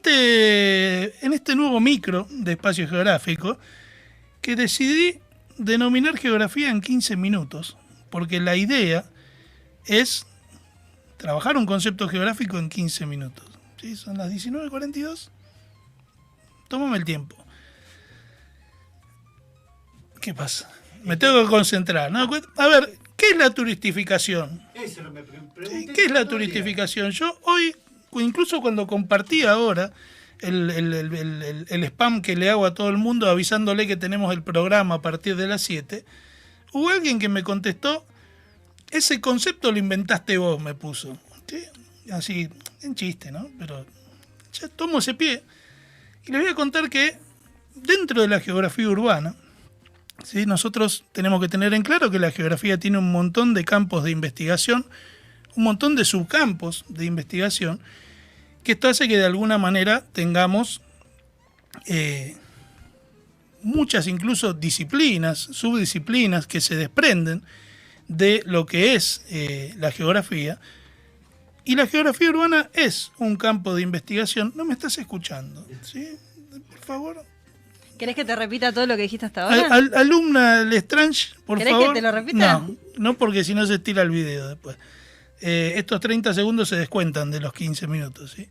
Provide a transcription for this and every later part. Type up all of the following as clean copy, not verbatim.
en este nuevo micro de espacio geográfico, que decidí denominar geografía en 15 minutos, porque la idea es trabajar un concepto geográfico en 15 minutos. ¿Sí? Son las 19:42. Tómame el tiempo. ¿Qué pasa? Me tengo que concentrar, ¿no? A ver, ¿qué es la turistificación? ¿Sí? ¿Qué es la turistificación? Yo hoy, incluso cuando compartí ahora el spam que le hago a todo el mundo avisándole que tenemos el programa a partir de las 7, hubo alguien que me contestó, ese concepto lo inventaste vos, me puso. ¿Sí? Así, en chiste, ¿no? Pero ya tomo ese pie y les voy a contar que dentro de la geografía urbana, ¿sí? Nosotros tenemos que tener en claro que la geografía tiene un montón de campos de investigación, un montón de subcampos de investigación, que esto hace que de alguna manera tengamos muchas incluso disciplinas, subdisciplinas que se desprenden de lo que es la geografía. Y la geografía urbana es un campo de investigación. ¿No me estás escuchando? ¿Sí? Por favor. ¿Querés que te repita todo lo que dijiste hasta ahora? Alumna Lestrange, por favor. ¿Querés que te lo repita? No, porque si no se estira el video después. Estos 30 segundos se descuentan de los 15 minutos. ¿Sí?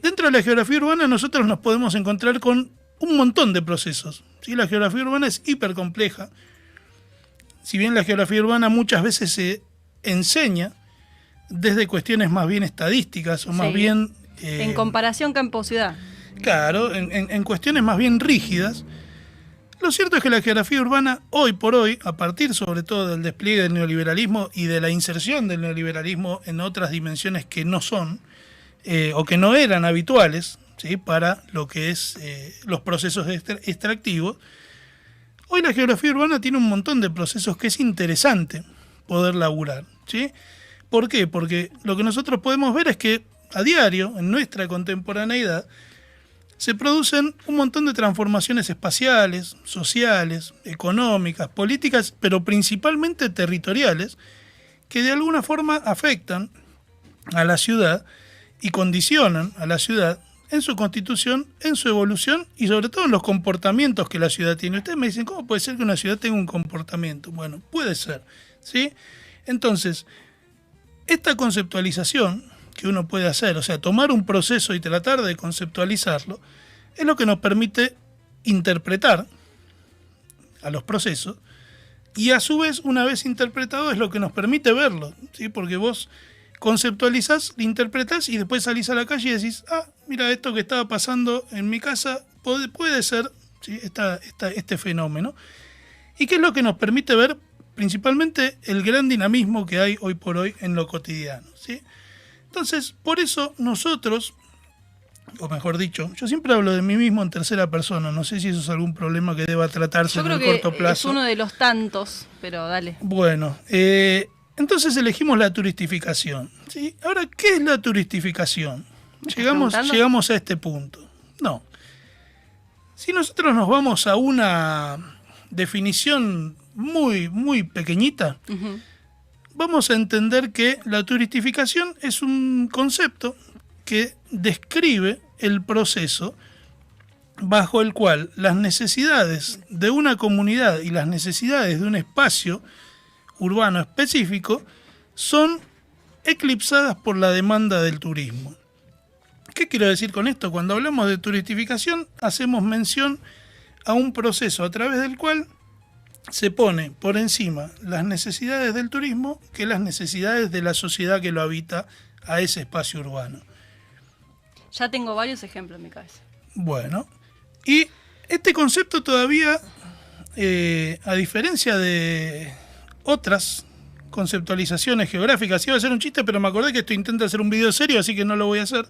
Dentro de la geografía urbana nosotros nos podemos encontrar con un montón de procesos. ¿Sí? La geografía urbana es hipercompleja. Si bien la geografía urbana muchas veces se enseña desde cuestiones más bien estadísticas o más bien... en comparación campo-ciudad. Claro, en cuestiones más bien rígidas. Lo cierto es que la geografía urbana, hoy por hoy, a partir sobre todo del despliegue del neoliberalismo y de la inserción del neoliberalismo en otras dimensiones que no son, o que no eran habituales, ¿sí? Para lo que es los procesos extractivos, hoy la geografía urbana tiene un montón de procesos que es interesante poder laburar, ¿sí? ¿Por qué? Porque lo que nosotros podemos ver es que a diario, en nuestra contemporaneidad, se producen un montón de transformaciones espaciales, sociales, económicas, políticas, pero principalmente territoriales, que de alguna forma afectan a la ciudad y condicionan a la ciudad en su constitución, en su evolución y sobre todo en los comportamientos que la ciudad tiene. Ustedes me dicen, ¿cómo puede ser que una ciudad tenga un comportamiento? Bueno, puede ser, ¿sí? Entonces, esta conceptualización que uno puede hacer, o sea, tomar un proceso y tratar de conceptualizarlo, es lo que nos permite interpretar a los procesos y a su vez, una vez interpretado, es lo que nos permite verlo, ¿sí? Porque vos conceptualizás, interpretás y después salís a la calle y decís, mira, esto que estaba pasando en mi casa puede ser, ¿sí? este fenómeno. ¿Y qué es lo que nos permite ver? Principalmente el gran dinamismo que hay hoy por hoy en lo cotidiano, ¿sí? Entonces, por eso nosotros, o mejor dicho, yo siempre hablo de mí mismo en tercera persona, no sé si eso es algún problema que deba tratarse en el corto plazo. Es uno de los tantos, pero dale. Bueno, entonces elegimos la turistificación, ¿sí? Ahora, ¿qué es la turistificación? Llegamos a este punto. No. Si nosotros nos vamos a una definición muy, muy pequeñita, vamos a entender que la turistificación es un concepto que describe el proceso bajo el cual las necesidades de una comunidad y las necesidades de un espacio urbano específico son eclipsadas por la demanda del turismo. ¿Qué quiero decir con esto? Cuando hablamos de turistificación, hacemos mención a un proceso a través del cual se pone por encima las necesidades del turismo que las necesidades de la sociedad que lo habita a ese espacio urbano. Ya tengo varios ejemplos en mi cabeza. Bueno, y este concepto todavía, a diferencia de otras conceptualizaciones geográficas, iba a ser un chiste, pero me acordé que esto intenta hacer un video serio, así que no lo voy a hacer.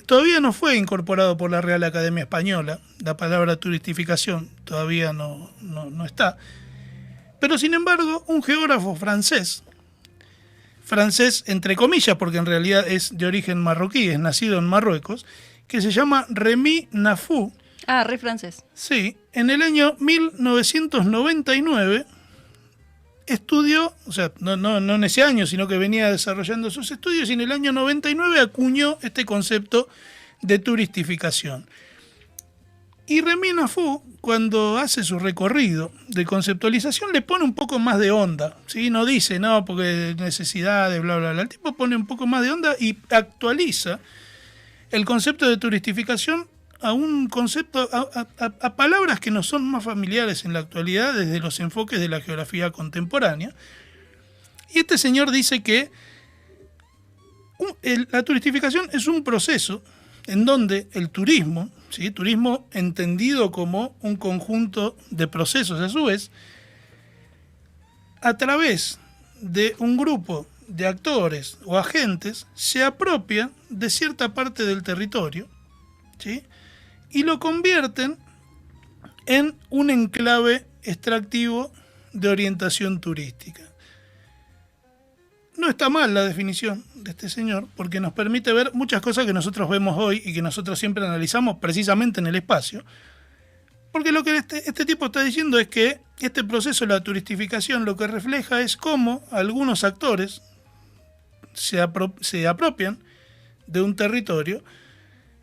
Todavía no fue incorporado por la Real Academia Española, la palabra turistificación todavía no está. Pero sin embargo, un geógrafo francés entre comillas, porque en realidad es de origen marroquí, es nacido en Marruecos, que se llama Rémy Nafou. Re francés. Sí, en el año 1999 estudió, o sea, no en ese año, sino que venía desarrollando sus estudios, y en el año 99 acuñó este concepto de turistificación. Y Remy Nafou, cuando hace su recorrido de conceptualización, le pone un poco más de onda, ¿sí? No dice, no, porque necesidades, bla, bla, bla. El tipo pone un poco más de onda y actualiza el concepto de turistificación a un concepto, a palabras que nos son más familiares en la actualidad desde los enfoques de la geografía contemporánea. Y este señor dice que la turistificación es un proceso en donde el turismo, ¿sí? Turismo entendido como un conjunto de procesos a su vez, a través de un grupo de actores o agentes, se apropia de cierta parte del territorio, ¿sí? Y lo convierten en un enclave extractivo de orientación turística. No está mal la definición de este señor, porque nos permite ver muchas cosas que nosotros vemos hoy y que nosotros siempre analizamos precisamente en el espacio. Porque lo que este tipo está diciendo es que este proceso de la turistificación lo que refleja es cómo algunos actores se apropian de un territorio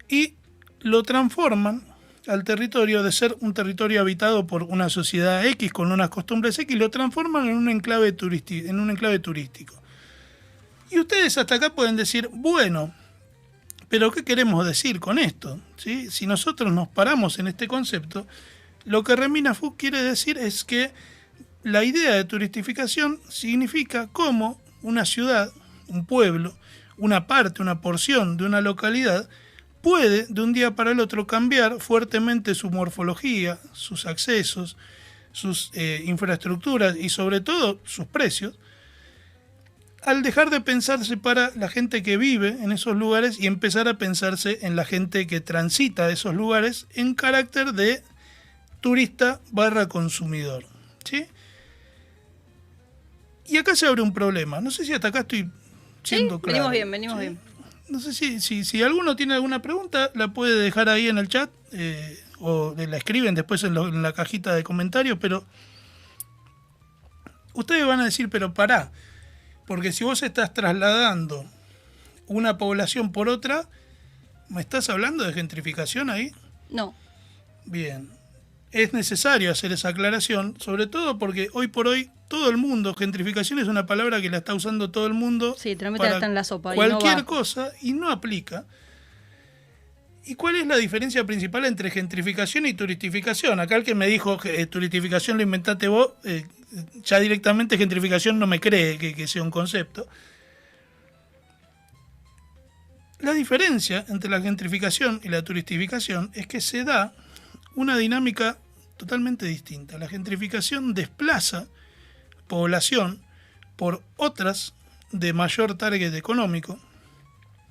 y lo transforman al territorio de ser un territorio habitado por una sociedad X con unas costumbres X, lo transforman en un enclave turístico. Y ustedes hasta acá pueden decir, bueno, pero ¿qué queremos decir con esto? ¿Sí? Si nosotros nos paramos en este concepto, lo que Remy Nafou quiere decir es que la idea de turistificación significa cómo una ciudad, un pueblo, una parte, una porción de una localidad puede de un día para el otro cambiar fuertemente su morfología, sus accesos, sus infraestructuras y sobre todo sus precios, al dejar de pensarse para la gente que vive en esos lugares y empezar a pensarse en la gente que transita esos lugares en carácter de turista / consumidor, ¿sí? Y acá se abre un problema. No sé si hasta acá estoy siendo claro. Venimos ¿sí? bien. No sé si alguno tiene alguna pregunta, la puede dejar ahí en el chat o la escriben después en la cajita de comentarios, pero ustedes van a decir, pero pará, porque si vos estás trasladando una población por otra, ¿me estás hablando de gentrificación ahí? No. Bien. Es necesario hacer esa aclaración, sobre todo porque hoy por hoy todo el mundo, gentrificación es una palabra que la está usando todo el mundo Sí, te lo meten hasta en la sopa. cualquier Y no va. cosa y no aplica. ¿Y cuál es la diferencia principal entre gentrificación y turistificación? Acá el que me dijo que turistificación lo inventaste vos, ya directamente gentrificación no me cree que sea un concepto. La diferencia entre la gentrificación y la turistificación es que se da una dinámica totalmente distinta. La gentrificación desplaza población por otras de mayor target económico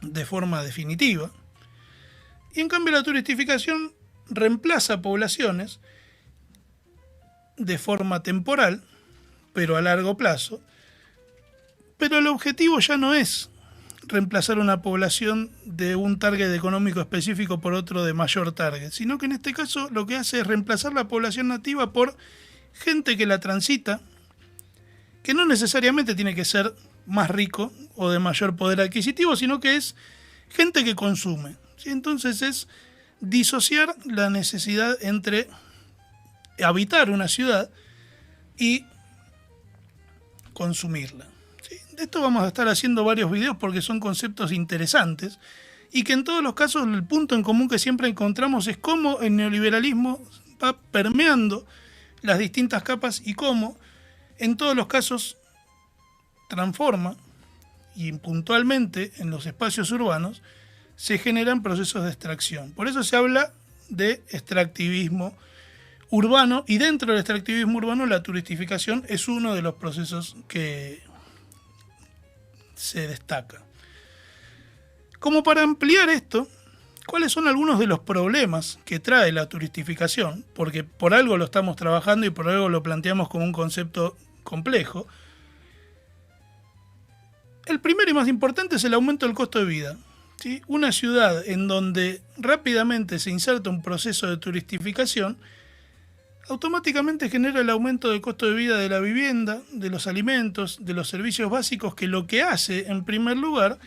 de forma definitiva, y en cambio la turistificación reemplaza poblaciones de forma temporal, pero a largo plazo. Pero el objetivo ya no es reemplazar una población de un target económico específico por otro de mayor target, sino que en este caso lo que hace es reemplazar la población nativa por gente que la transita, que no necesariamente tiene que ser más rico o de mayor poder adquisitivo, sino que es gente que consume, ¿sí? Entonces es disociar la necesidad entre habitar una ciudad y consumirla. ¿Sí? De esto vamos a estar haciendo varios videos porque son conceptos interesantes y que en todos los casos el punto en común que siempre encontramos es cómo el neoliberalismo va permeando las distintas capas y cómo en todos los casos transforma y puntualmente en los espacios urbanos se generan procesos de extracción. Por eso se habla de extractivismo urbano y dentro del extractivismo urbano la turistificación es uno de los procesos que se destaca. Como para ampliar esto, ¿cuáles son algunos de los problemas que trae la turistificación? Porque por algo lo estamos trabajando y por algo lo planteamos como un concepto complejo. El primero y más importante es el aumento del costo de vida. ¿Sí? Una ciudad en donde rápidamente se inserta un proceso de turistificación automáticamente genera el aumento del costo de vida de la vivienda, de los alimentos, de los servicios básicos, que lo que hace en primer lugar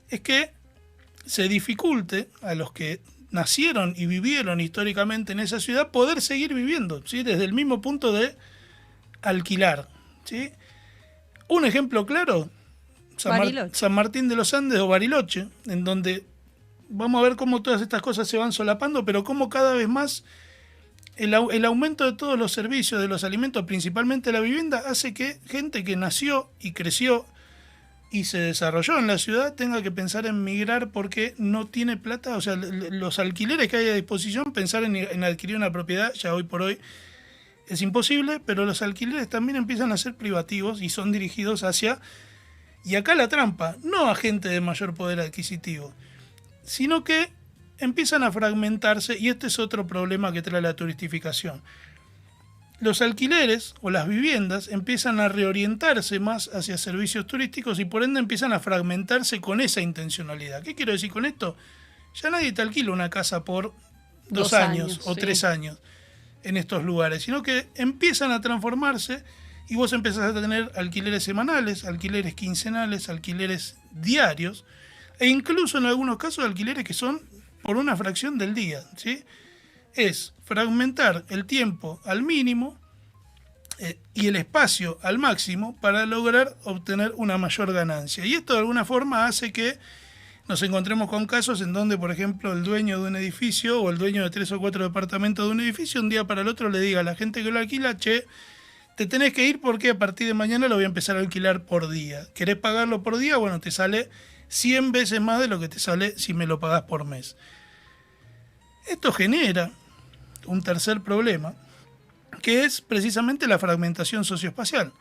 es que se dificulte a los que nacieron y vivieron históricamente en esa ciudad poder seguir viviendo, ¿sí? Desde el mismo punto de alquilar, ¿sí? Un ejemplo claro, San Martín de los Andes o Bariloche, en donde vamos a ver cómo todas estas cosas se van solapando, pero cómo cada vez más el aumento de todos los servicios, de los alimentos, principalmente la vivienda, hace que gente que nació y creció y se desarrolló en la ciudad tenga que pensar en migrar porque no tiene plata. O sea, los alquileres que hay a disposición, pensar en adquirir una propiedad ya hoy por hoy es imposible, pero los alquileres también empiezan a ser privativos y son dirigidos hacia, y acá la trampa, no a gente de mayor poder adquisitivo, sino que empiezan a fragmentarse, y este es otro problema que trae la turistificación. Los alquileres o las viviendas empiezan a reorientarse más hacia servicios turísticos y por ende empiezan a fragmentarse con esa intencionalidad. ¿Qué quiero decir con esto? Ya nadie te alquila una casa por 2 años o 3 años en estos lugares, sino que empiezan a transformarse y vos empezás a tener alquileres semanales, alquileres quincenales, alquileres diarios e incluso en algunos casos alquileres que son por una fracción del día, ¿sí? Es fragmentar el tiempo al mínimo y el espacio al máximo para lograr obtener una mayor ganancia. Y esto de alguna forma hace que nos encontremos con casos en donde, por ejemplo, el dueño de un edificio o el dueño de 3 o 4 departamentos de un edificio, un día para el otro le diga a la gente que lo alquila, che, te tenés que ir porque a partir de mañana lo voy a empezar a alquilar por día. ¿Querés pagarlo por día? Bueno, te sale 100 veces más de lo que te sale si me lo pagás por mes. Esto genera un tercer problema, que es precisamente la fragmentación socioespacial.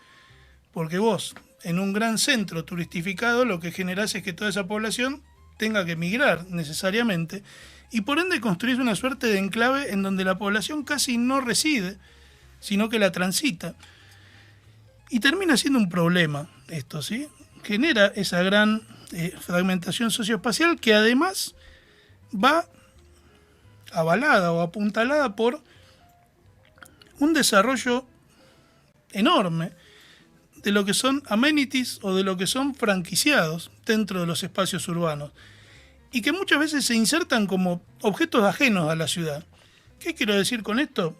Porque vos, en un gran centro turistificado, lo que generás es que toda esa población tenga que migrar necesariamente, y por ende construís una suerte de enclave en donde la población casi no reside, sino que la transita. Y termina siendo un problema esto, ¿sí? Genera esa gran fragmentación socioespacial que además va avalada o apuntalada por un desarrollo enorme de lo que son amenities o de lo que son franquiciados dentro de los espacios urbanos y que muchas veces se insertan como objetos ajenos a la ciudad. ¿Qué quiero decir con esto?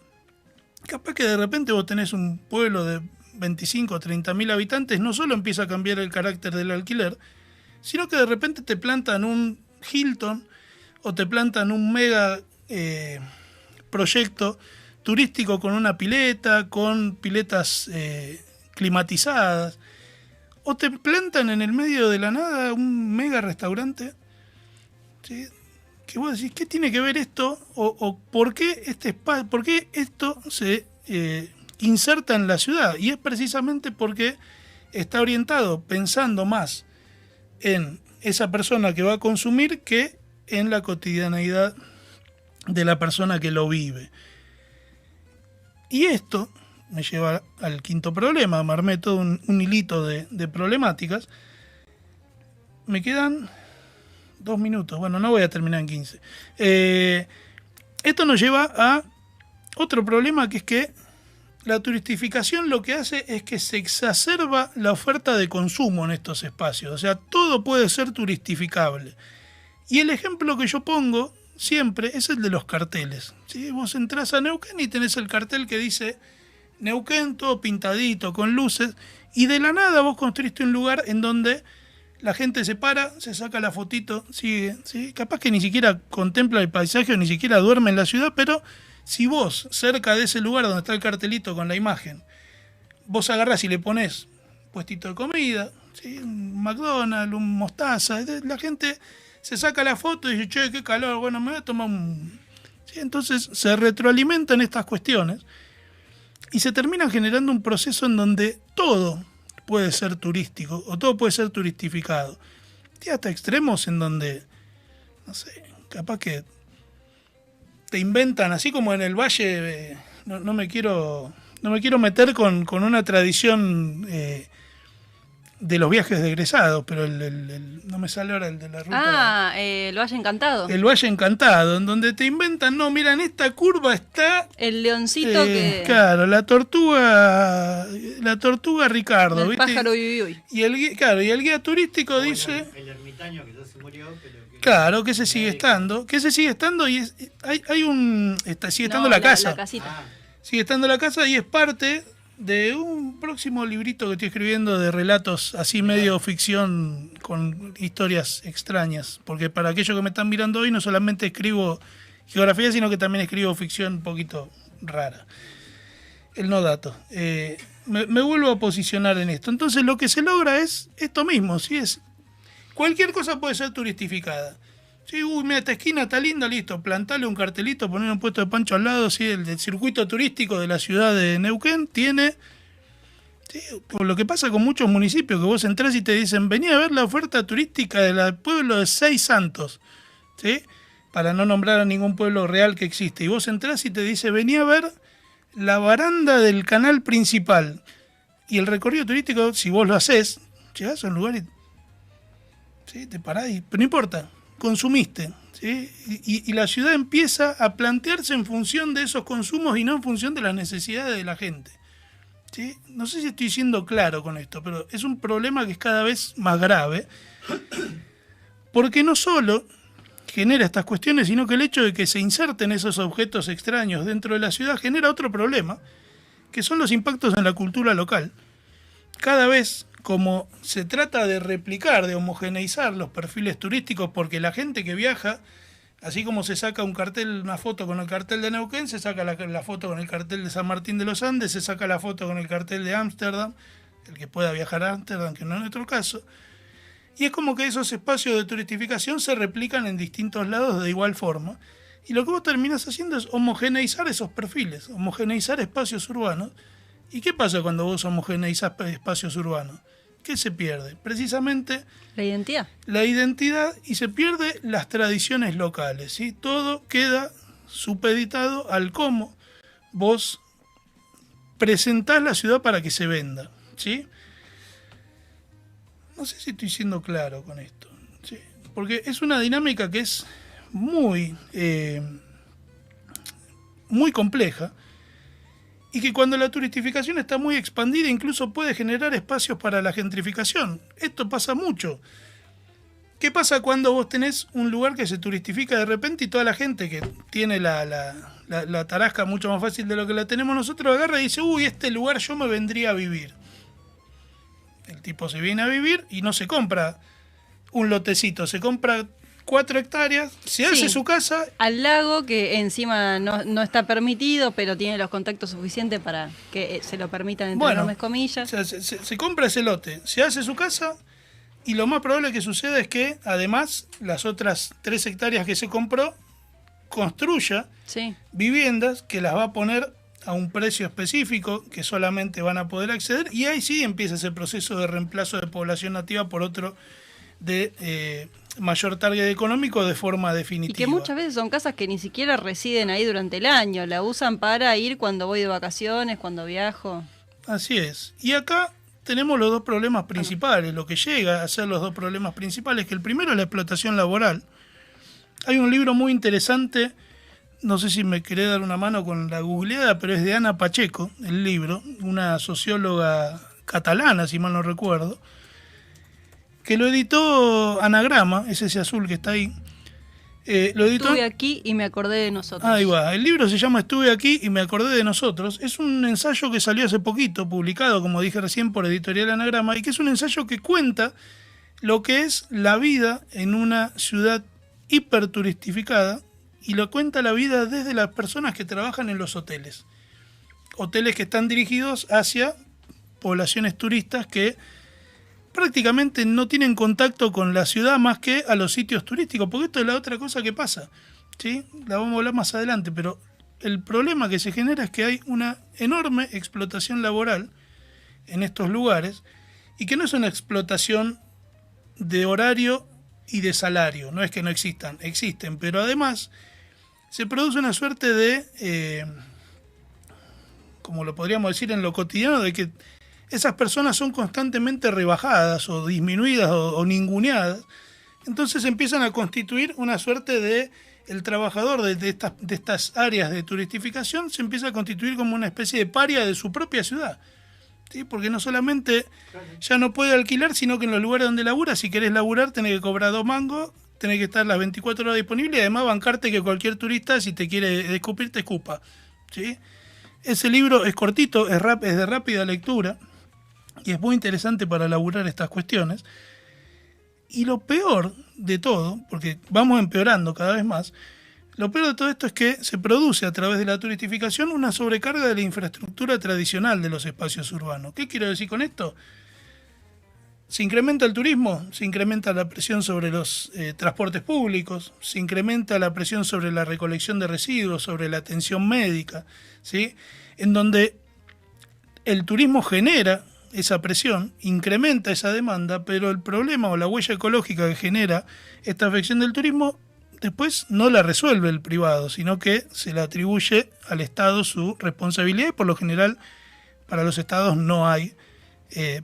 Capaz que de repente vos tenés un pueblo de 25 o 30 mil habitantes, no solo empieza a cambiar el carácter del alquiler, sino que de repente te plantan un Hilton o te plantan un mega proyecto turístico con una pileta, con piletas climatizadas, o te plantan en el medio de la nada un mega restaurante, ¿sí? Que vos decís, ¿qué tiene que ver esto? O ¿por qué por qué esto se inserta en la ciudad? Y es precisamente porque está orientado pensando más en esa persona que va a consumir que en la cotidianeidad de la persona que lo vive. Y esto me lleva al quinto problema, me armé todo un hilito de problemáticas. Me quedan 2 minutos, bueno, no voy a terminar en 15. Esto nos lleva a otro problema, que es que la turistificación lo que hace es que se exacerba la oferta de consumo en estos espacios, o sea, todo puede ser turistificable. Y el ejemplo que yo pongo siempre es el de los carteles, ¿sí? Vos entrás a Neuquén y tenés el cartel que dice Neuquén, todo pintadito, con luces, y de la nada vos construiste un lugar en donde la gente se para, se saca la fotito, sigue, ¿sí? Capaz que ni siquiera contempla el paisaje o ni siquiera duerme en la ciudad, pero si vos, cerca de ese lugar donde está el cartelito con la imagen, vos agarrás y le ponés un puestito de comida, ¿sí? Un McDonald's, un Mostaza, la gente se saca la foto y dice, che, qué calor, bueno, me voy a tomar un... ¿Sí? Entonces se retroalimentan estas cuestiones y se termina generando un proceso en donde todo puede ser turístico o todo puede ser turistificado. Y hasta extremos en donde, no sé, capaz que te inventan, así como en el Valle, no me quiero meter con una tradición de los viajes de egresados, pero no me sale ahora el de la ruta. El Valle Encantado. El Valle Encantado, en donde te inventan, no, mira, en esta curva está... El leoncito que... Claro, la tortuga Ricardo, el ¿viste? pájaro Uyuyuy. Y el guía turístico dice... El ermitaño que ya se murió, pero... Claro, que se sigue estando, y sigue estando la casa. La casita. Sigue estando la casa y es parte de un próximo librito que estoy escribiendo de relatos así medio ficción con historias extrañas. Porque para aquellos que me están mirando hoy no solamente escribo geografía, sino que también escribo ficción un poquito rara. El no dato. Me vuelvo a posicionar en esto. Entonces lo que se logra es esto mismo, ¿sí? Cualquier cosa puede ser turistificada. Sí, mira, esta esquina está linda, listo, plantale un cartelito, poner un puesto de pancho al lado, sí, el del circuito turístico de la ciudad de Neuquén tiene, sí, o lo que pasa con muchos municipios, que vos entrás y te dicen, vení a ver la oferta turística del pueblo de Seis Santos, ¿sí? Para no nombrar a ningún pueblo real que existe, y vos entrás y te dice, vení a ver la baranda del canal principal, y el recorrido turístico, si vos lo hacés, llegás a un lugar y sí, te parás, pero no importa, consumiste, ¿sí? Y la ciudad empieza a plantearse en función de esos consumos y no en función de las necesidades de la gente, ¿sí? No sé si estoy siendo claro con esto, pero es un problema que es cada vez más grave, porque no solo genera estas cuestiones, sino que el hecho de que se inserten esos objetos extraños dentro de la ciudad genera otro problema, que son los impactos en la cultura local. Cada vez, como se trata de replicar, de homogeneizar los perfiles turísticos, porque la gente que viaja, así como se saca un cartel, una foto con el cartel de Neuquén, se saca la foto con el cartel de San Martín de los Andes, se saca la foto con el cartel de Ámsterdam, el que pueda viajar a Ámsterdam, que no es nuestro caso, y es como que esos espacios de turistificación se replican en distintos lados de igual forma, y lo que vos terminás haciendo es homogeneizar esos perfiles, homogeneizar espacios urbanos. ¿Y qué pasa cuando vos homogeneizás espacios urbanos? ¿Qué se pierde? Precisamente la identidad. La identidad, y se pierde las tradiciones locales, ¿sí? Todo queda supeditado al cómo vos presentás la ciudad para que se venda, ¿sí? No sé si estoy siendo claro con esto, ¿sí? Porque es una dinámica que es muy compleja, y que cuando la turistificación está muy expandida incluso puede generar espacios para la gentrificación. Esto pasa mucho. ¿Qué pasa cuando vos tenés un lugar que se turistifica de repente y toda la gente que tiene la tarasca mucho más fácil de lo que la tenemos nosotros agarra y dice, uy, este lugar yo me vendría a vivir? El tipo se viene a vivir y no se compra un lotecito, se compra 4 hectáreas, se hace su casa. Al lago, que encima no está permitido, pero tiene los contactos suficientes para que se lo permitan entre enormes comillas. O sea, se compra ese lote, se hace su casa, y lo más probable que suceda es que, además, las otras 3 hectáreas que se compró, construya viviendas que las va a poner a un precio específico que solamente van a poder acceder, y ahí sí empieza ese proceso de reemplazo de población nativa por otro de mayor target económico de forma definitiva. Y que muchas veces son casas que ni siquiera residen ahí durante el año, la usan para ir cuando voy de vacaciones, cuando viajo. Así es. Y acá tenemos los dos problemas principales, lo que llega a ser los dos problemas principales, que el primero es la explotación laboral. Hay un libro muy interesante, no sé si me querés dar una mano con la googleada, pero es de Ana Pacheco, el libro, una socióloga catalana, si mal no recuerdo, que lo editó Anagrama, es ese azul que está ahí. Lo editó... Estuve aquí y me acordé de nosotros. Ahí va, el libro se llama Estuve aquí y me acordé de nosotros. Es un ensayo que salió hace poquito, publicado, como dije recién, por Editorial Anagrama, y que es un ensayo que cuenta lo que es la vida en una ciudad hiperturistificada, y lo cuenta la vida desde las personas que trabajan en los hoteles. Hoteles que están dirigidos hacia poblaciones turistas que prácticamente no tienen contacto con la ciudad más que a los sitios turísticos, porque esto es la otra cosa que pasa, ¿sí? La vamos a hablar más adelante, pero el problema que se genera es que hay una enorme explotación laboral en estos lugares, y que no es una explotación de horario y de salario, no es que no existan, existen, pero además se produce una suerte de, como lo podríamos decir en lo cotidiano, de que esas personas son constantemente rebajadas o disminuidas o ninguneadas. Entonces empiezan a constituir una suerte de, el trabajador de estas áreas de turistificación se empieza a constituir como una especie de paria de su propia ciudad, ¿sí? Porque no solamente ya no puede alquilar, sino que en los lugares donde labura, si querés laburar tenés que cobrar 2 mangos, tenés que estar las 24 horas disponible y además bancarte que cualquier turista, si te quiere escupir, te escupa, ¿sí? Ese libro es cortito, es de rápida lectura y es muy interesante para elaborar estas cuestiones. Y lo peor de todo, porque vamos empeorando cada vez más, lo peor de todo esto es que se produce a través de la turistificación una sobrecarga de la infraestructura tradicional de los espacios urbanos. ¿Qué quiero decir con esto? Se incrementa el turismo, se incrementa la presión sobre los transportes públicos, se incrementa la presión sobre la recolección de residuos, sobre la atención médica, ¿sí? En donde el turismo genera esa presión, incrementa esa demanda, pero el problema o la huella ecológica que genera esta afección del turismo después no la resuelve el privado, sino que se le atribuye al Estado su responsabilidad y por lo general para los estados no hay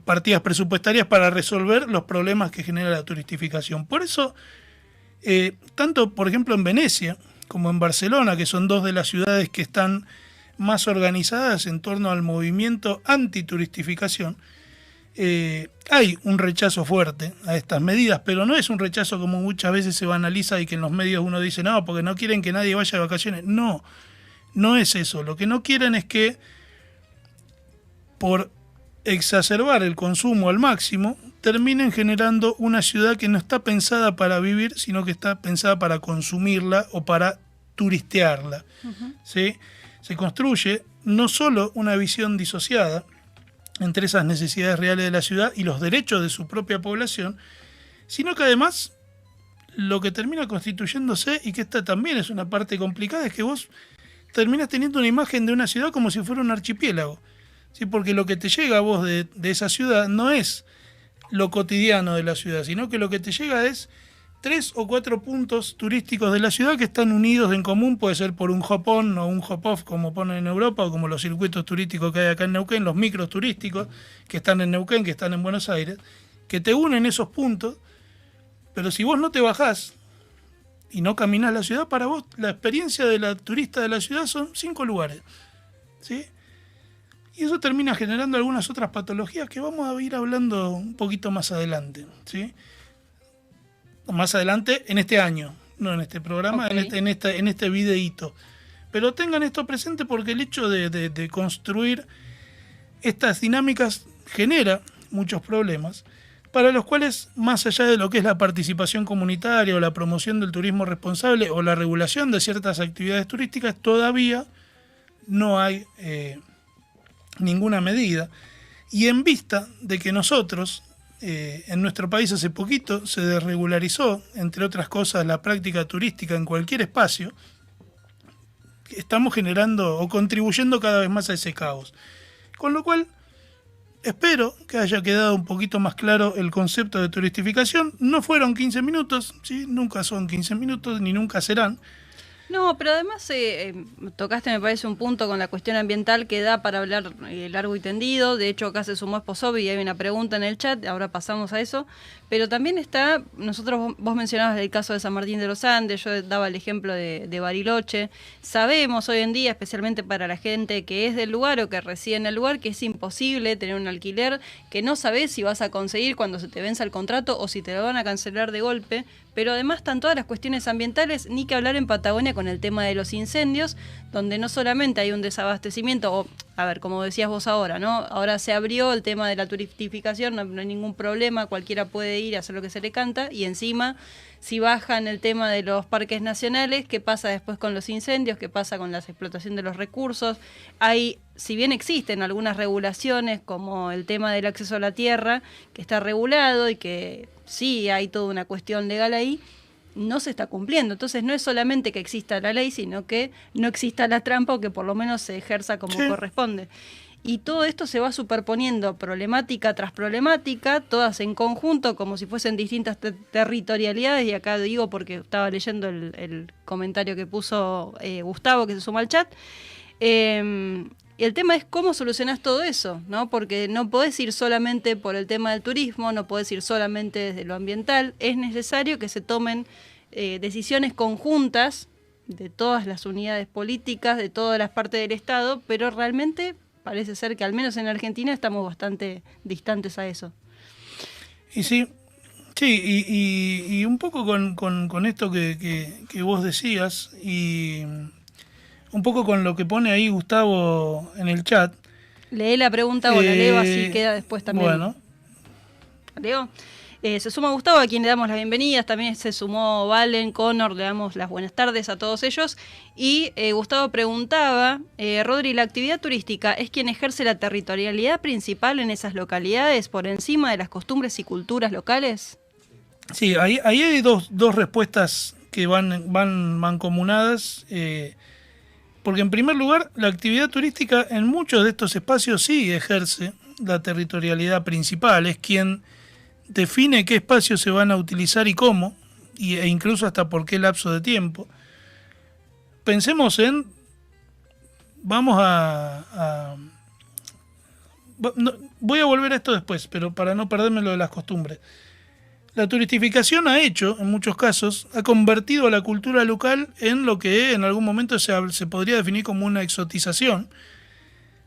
partidas presupuestarias para resolver los problemas que genera la turistificación. Por eso, tanto por ejemplo en Venecia como en Barcelona, que son dos de las ciudades que están más organizadas en torno al movimiento antituristificación, hay un rechazo fuerte a estas medidas, pero no es un rechazo como muchas veces se banaliza y que en los medios uno dice, no, porque no quieren que nadie vaya de vacaciones. No, no es eso. Lo que no quieren es que por exacerbar el consumo al máximo, terminen generando una ciudad que no está pensada para vivir, sino que está pensada para consumirla o para turistearla. Uh-huh. ¿Sí? Se construye no solo una visión disociada entre esas necesidades reales de la ciudad y los derechos de su propia población, sino que además lo que termina constituyéndose, y que esta también es una parte complicada, es que vos terminas teniendo una imagen de una ciudad como si fuera un archipiélago, ¿sí? Porque lo que te llega a vos de esa ciudad no es lo cotidiano de la ciudad, sino que lo que te llega es 3 o 4 puntos turísticos de la ciudad que están unidos en común, puede ser por un hop-on o un hop-off como ponen en Europa, o como los circuitos turísticos que hay acá en Neuquén, los micros turísticos que están en Neuquén, que están en Buenos Aires, que te unen esos puntos, pero si vos no te bajás y no caminás la ciudad, para vos la experiencia de la turista de la ciudad son 5 lugares, ¿sí? Y eso termina generando algunas otras patologías que vamos a ir hablando un poquito más adelante, ¿sí? Más adelante en este año, no en este programa, okay, en este videíto. Pero tengan esto presente porque el hecho de construir estas dinámicas genera muchos problemas para los cuales, más allá de lo que es la participación comunitaria o la promoción del turismo responsable o la regulación de ciertas actividades turísticas, todavía no hay ninguna medida. Y en vista de que nosotros, en nuestro país hace poquito se desregularizó, entre otras cosas, la práctica turística en cualquier espacio, estamos generando o contribuyendo cada vez más a ese caos. Con lo cual, espero que haya quedado un poquito más claro el concepto de turistificación. No fueron 15 minutos, ¿sí? Nunca son 15 minutos, ni nunca serán. No, pero además tocaste, me parece, un punto con la cuestión ambiental que da para hablar largo y tendido. De hecho, acá se sumó Esposobi y hay una pregunta en el chat, ahora pasamos a eso. Pero también está, vos mencionabas el caso de San Martín de los Andes, yo daba el ejemplo de Bariloche. Sabemos hoy en día, especialmente para la gente que es del lugar o que reside en el lugar, que es imposible tener un alquiler, que no sabés si vas a conseguir cuando se te venza el contrato o si te lo van a cancelar de golpe. Pero además están todas las cuestiones ambientales, ni que hablar en Patagonia con el tema de los incendios, donde no solamente hay un desabastecimiento, o, a ver, como decías vos ahora, ¿no? Ahora se abrió el tema de la turistificación, no hay ningún problema, cualquiera puede ir a hacer lo que se le canta, y encima, si bajan el tema de los parques nacionales, ¿qué pasa después con los incendios? ¿Qué pasa con la explotación de los recursos? Hay, si bien existen algunas regulaciones, como el tema del acceso a la tierra, que está regulado y que sí hay toda una cuestión legal ahí, no se está cumpliendo. Entonces no es solamente que exista la ley, sino que no exista la trampa o que por lo menos se ejerza como corresponde. Y todo esto se va superponiendo problemática tras problemática, todas en conjunto, como si fuesen distintas territorialidades, y acá digo porque estaba leyendo el comentario que puso Gustavo, que se suma al chat. Y el tema es cómo solucionás todo eso, ¿no? Porque no podés ir solamente por el tema del turismo, no podés ir solamente desde lo ambiental. Es necesario que se tomen decisiones conjuntas de todas las unidades políticas, de todas las partes del Estado, pero realmente parece ser que al menos en Argentina estamos bastante distantes a eso. Y sí, Sí, y un poco con esto que vos decías, y un poco con lo que pone ahí Gustavo en el chat. Lee la pregunta o la leo, así queda después también. Bueno. ¿La leo? Se suma Gustavo, a quien le damos las bienvenidas. También se sumó Valen, Connor, le damos las buenas tardes a todos ellos. Y Gustavo preguntaba, Rodri, ¿la actividad turística es quien ejerce la territorialidad principal en esas localidades por encima de las costumbres y culturas locales? Sí, ahí hay dos respuestas que van mancomunadas. Porque en primer lugar, la actividad turística en muchos de estos espacios sí ejerce la territorialidad principal, es quien define qué espacios se van a utilizar y cómo, e incluso hasta por qué lapso de tiempo. Pensemos en, voy a volver a esto después, pero para no perderme lo de las costumbres. La turistificación ha hecho, en muchos casos, ha convertido a la cultura local en lo que en algún momento se podría definir como una exotización.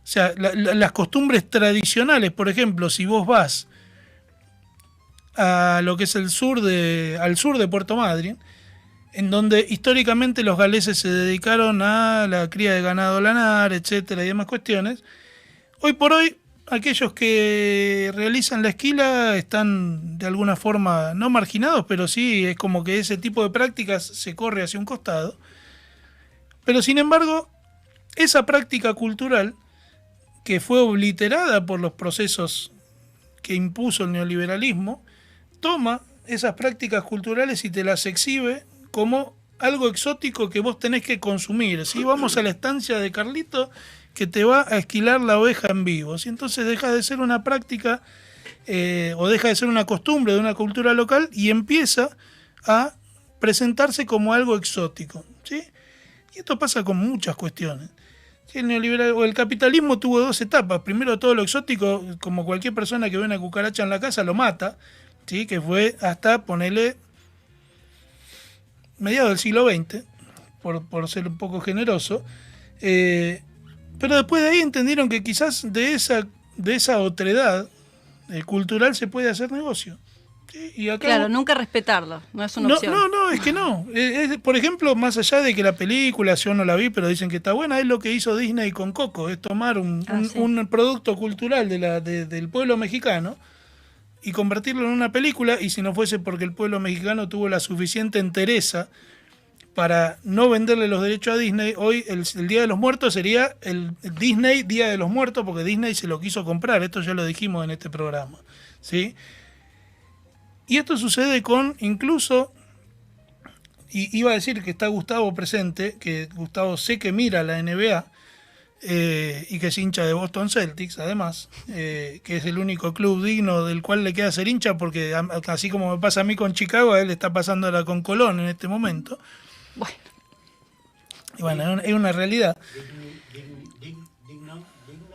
O sea, las costumbres tradicionales, por ejemplo, si vos vas a lo que es al sur de Puerto Madryn, en donde históricamente los galeses se dedicaron a la cría de ganado lanar, etcétera, y demás cuestiones, hoy por hoy aquellos que realizan la esquila están de alguna forma no marginados, pero sí es como que ese tipo de prácticas se corre hacia un costado. Pero sin embargo, esa práctica cultural que fue obliterada por los procesos que impuso el neoliberalismo, toma esas prácticas culturales y te las exhibe como algo exótico que vos tenés que consumir. Si vamos a la estancia de Carlito, que te va a esquilar la oveja en vivo. ¿Sí? Entonces deja de ser una práctica o deja de ser una costumbre de una cultura local y empieza a presentarse como algo exótico. ¿Sí? Y esto pasa con muchas cuestiones. ¿Sí? El capitalismo tuvo dos etapas. Primero, todo lo exótico, como cualquier persona que ve una cucaracha en la casa, lo mata. ¿Sí? Que fue hasta ponerle mediados del siglo XX, por ser un poco generoso. Pero después de ahí entendieron que quizás de esa otredad cultural se puede hacer negocio. ¿Sí? Y acá claro, nunca respetarlo, no es una opción. No, es que no. Por ejemplo, más allá de que la película, yo no la vi, pero dicen que está buena, es lo que hizo Disney con Coco, es tomar un producto cultural del pueblo mexicano y convertirlo en una película, y si no fuese porque el pueblo mexicano tuvo la suficiente entereza para no venderle los derechos a Disney, hoy el Día de los Muertos sería el Disney Día de los Muertos, porque Disney se lo quiso comprar, esto ya lo dijimos en este programa, ¿sí? Y esto sucede con incluso, y iba a decir que está Gustavo presente, que Gustavo sé que mira la NBA, y que es hincha de Boston Celtics, además, que es el único club digno del cual le queda ser hincha, porque así como me pasa a mí con Chicago, a él le está pasando ahora con Colón en este momento. Bueno. Y bueno, es una realidad.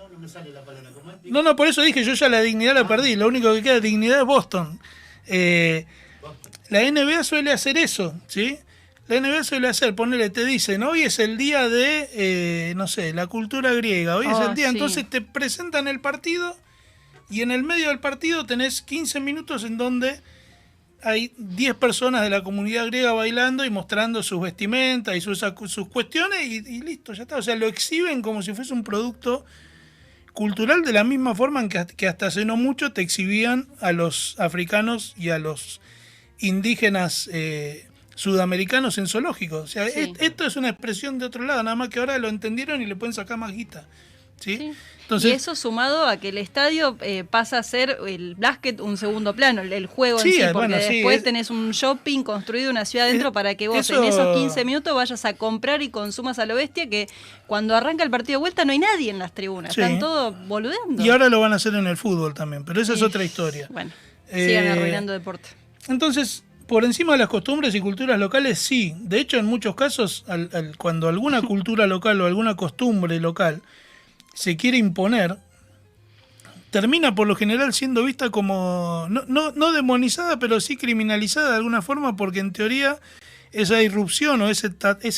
No me sale la palabra. ¿Cómo es? No, por eso dije, yo ya la dignidad la perdí. Lo único que queda de dignidad es Boston. La NBA suele hacer eso, ¿sí? La NBA suele hacer, ponele, te dicen, hoy es el día de, no sé, la cultura griega, hoy es el día, sí. Entonces te presentan el partido y en el medio del partido tenés 15 minutos en donde hay 10 personas de la comunidad griega bailando y mostrando sus vestimentas y sus cuestiones y listo, ya está. O sea, lo exhiben como si fuese un producto cultural de la misma forma en que hasta hace no mucho te exhibían a los africanos y a los indígenas sudamericanos en zoológicos. O sea, sí. Esto es una expresión de otro lado, nada más que ahora lo entendieron y le pueden sacar más guita. ¿Sí? Sí. Entonces, y eso sumado a que el estadio pasa a ser el básquet un segundo plano, el juego sí, en sí, porque bueno, después tenés un shopping construido, una ciudad adentro para que vos en esos 15 minutos vayas a comprar y consumas a lo bestia, que cuando arranca el partido de vuelta no hay nadie en las tribunas, sí. Están todos boludeando. Y ahora lo van a hacer en el fútbol también, pero esa es otra historia. Bueno, sigan arruinando deporte. Entonces, por encima de las costumbres y culturas locales, sí. De hecho, en muchos casos, cuando alguna cultura local o alguna costumbre local se quiere imponer, termina por lo general siendo vista como, no demonizada, pero sí criminalizada de alguna forma, porque en teoría esa irrupción o ese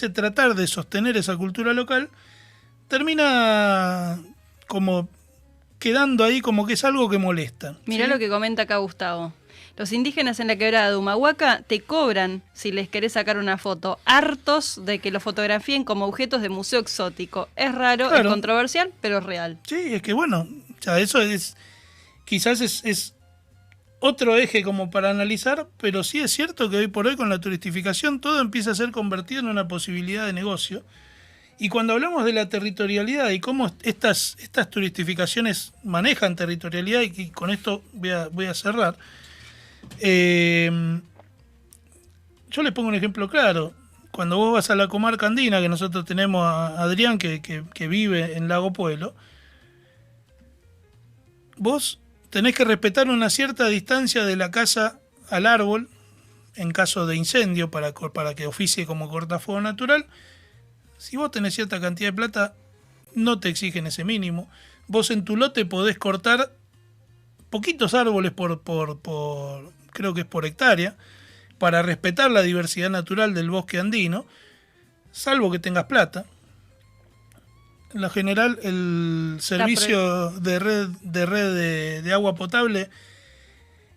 tratar de sostener esa cultura local termina como quedando ahí como que es algo que molesta. Mirá ¿sí? lo que comenta acá Gustavo. Los indígenas en la quebrada de Humahuaca te cobran si les querés sacar una foto, hartos de que lo fotografíen como objetos de museo exótico. Es raro, Claro. es controversial, pero es real. Sí, es que bueno, o sea, eso es, quizás es otro eje como para analizar, pero sí es cierto que hoy por hoy con la turistificación todo empieza a ser convertido en una posibilidad de negocio. Y cuando hablamos de la territorialidad y cómo estas turistificaciones manejan territorialidad, y con esto voy a cerrar, yo les pongo un ejemplo claro. Cuando vos vas a la comarca andina, que nosotros tenemos a Adrián que vive en Lago Pueblo, vos tenés que respetar una cierta distancia de la casa al árbol en caso de incendio para que oficie como cortafuego natural. Si vos tenés cierta cantidad de plata, no te exigen ese mínimo. Vos en tu lote podés cortar poquitos árboles creo que es por hectárea, para respetar la diversidad natural del bosque andino, salvo que tengas plata. En lo general, el servicio de red de agua potable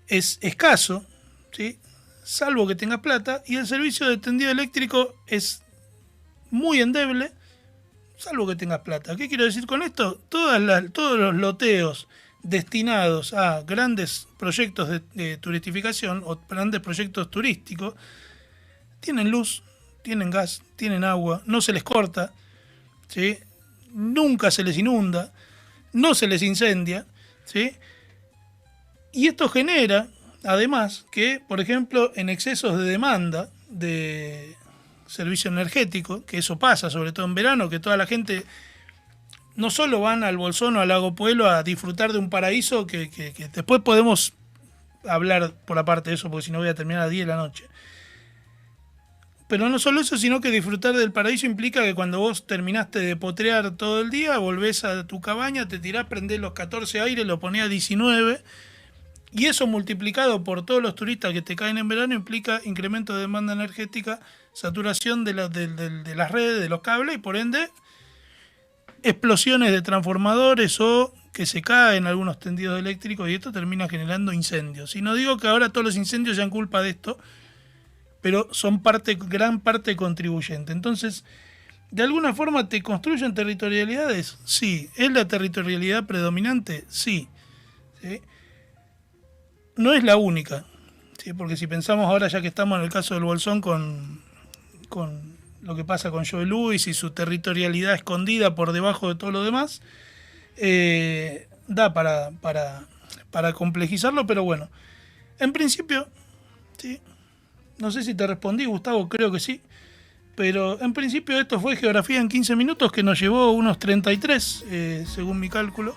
es escaso, ¿sí? Salvo que tengas plata, y el servicio de tendido eléctrico es muy endeble, salvo que tengas plata. ¿Qué quiero decir con esto? Todos los loteos destinados a grandes proyectos de turistificación o grandes proyectos turísticos tienen luz, tienen gas, tienen agua, no se les corta, ¿sí? Nunca se les inunda, no se les incendia, ¿sí? Y esto genera, además, que, por ejemplo, en excesos de demanda de servicio energético, que eso pasa sobre todo en verano, que toda la gente no solo van al Bolsón o al Lago Pueblo a disfrutar de un paraíso que después podemos hablar por aparte de eso, porque si no voy a terminar a 10 de la noche. Pero no solo eso, sino que disfrutar del paraíso implica que cuando vos terminaste de potrear todo el día, volvés a tu cabaña, te tirás, prendés los 14 aires, lo ponés a 19, y eso multiplicado por todos los turistas que te caen en verano implica incremento de demanda energética, saturación de las redes, de los cables, y por ende explosiones de transformadores o que se caen algunos tendidos eléctricos, y esto termina generando incendios. Y no digo que ahora todos los incendios sean culpa de esto, pero son gran parte contribuyente. Entonces, ¿de alguna forma te construyen territorialidades? Sí. ¿Es la territorialidad predominante? Sí. ¿Sí? No es la única, ¿sí? Porque si pensamos ahora, ya que estamos en el caso del Bolsón, con lo que pasa con Joe Louis y su territorialidad escondida por debajo de todo lo demás, da para complejizarlo, pero bueno, en principio, ¿sí? No sé si te respondí, Gustavo, creo que sí. Pero en principio esto fue Geografía en 15 minutos, que nos llevó unos 33, según mi cálculo.